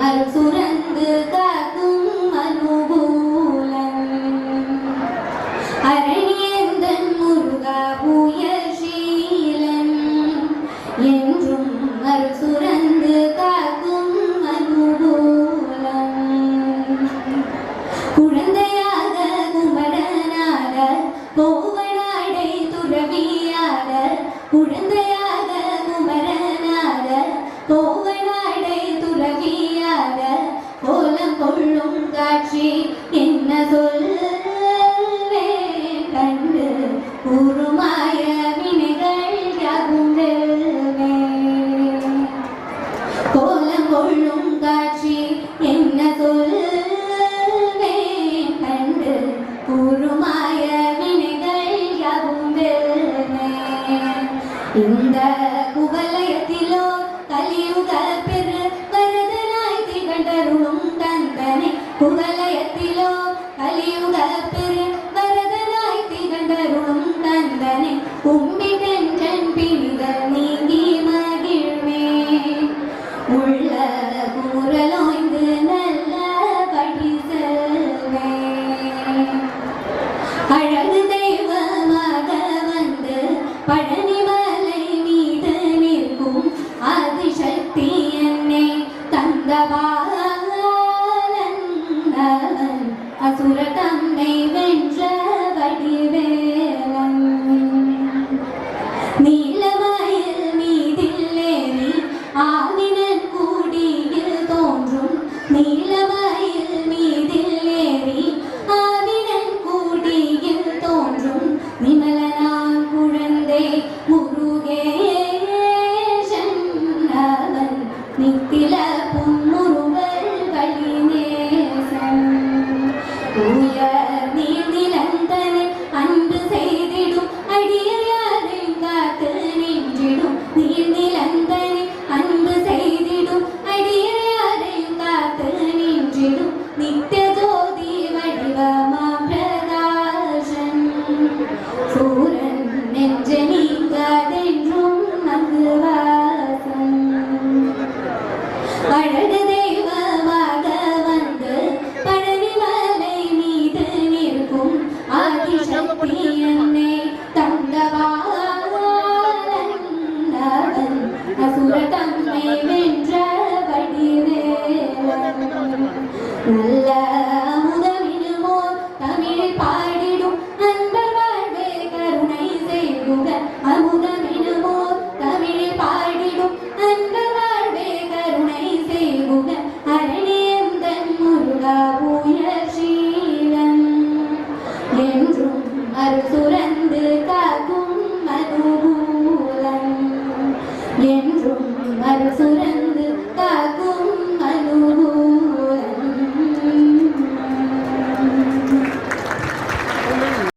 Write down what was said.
அருள் சுரந்து காக்கும் அனுகூலம் அரணியந்தன் முருகா புயசீலன் என்றும் அருள் சுரந்து காக்கும் அனுகூலம் குழந்தையாக குமரனாக கோவனாடை துறவியாக குழந்தையாக குமரனாக கோவனாடை துறவியாக கோலம் கொள்ளும் காட்சி என்ன சொல்வேன் கண்டு கூறுமாய வினைகள் யாவும் வெல்வேன் கோலம் கொள்ளும் காட்சி என்ன சொல்வேன் கண்டு கூறுமாய வினைகள் யாவும் வெல்வேன் இந்த குவலயத்திலோ கலியுக பெரு வரதனாய் திகழருளும் கந்தனை குவலயத்திலோ கலியுக பெரு வரதனாய் திகழருளும் கந்தனை கும்பிட்டென்றன் பிணிகள் நீங்கி மகிழ்வேன் உள்ள குமுறலோய்ந்து நல்ல படி செல்வேன் அழகு தெய்வமாக வந்து பழனிமலை மீது நிற்கும் ஆதிசக்தி என்னை தந்தவாளன் அவன் அசுர தம்மை வென்ற வடிவேலன் நீலமயில் மீதில்லேறி ஆவினன் கூடியில் தோன்றும் நீலமயில் மீதில்லேறி ஆவினன் கூடியில் தோன்றும் நிமலனான் குழந்தை முருகேசன் அவன் நித்தில புன்முறுவல் வழிநேசன் உயர் நீர்நிலந்தனை அன்பு செய்திடும் அடியாரையும் காத்து நின்றிடும் நீர்நிலந்தனை அன்பு செய்திடும் அடியாரையும் காத்து நின்றிடும் நித்திய ஜோதி வடிவமாம் பிரகாசன் சூரன் நெஞ்ச நீங்காதென்றும் அங்கு வாசன் அழகு தெய்வமாக வந்து பழனிமலை மீது நிற்கும் ஆதிசக்தி என்னை தந்தவாளன் அவன் அசுர தம்மை வென்ற வடிவேலன் நல்ல அமுதமிடுமோர் தமிழில் பாடிடும் அன்பர் வாழ்வே கருணை செய்குக அமுதமிடுமோர் தமிழில் பாடிடும் அன்பர் வாழ்வே கருணை செய்குக அரணியந்தன் முருகா புயசீலன் என்றும் அருள் சுரந்து காக்கும் அனுகூலம் என்றும் அருள் சுரந்து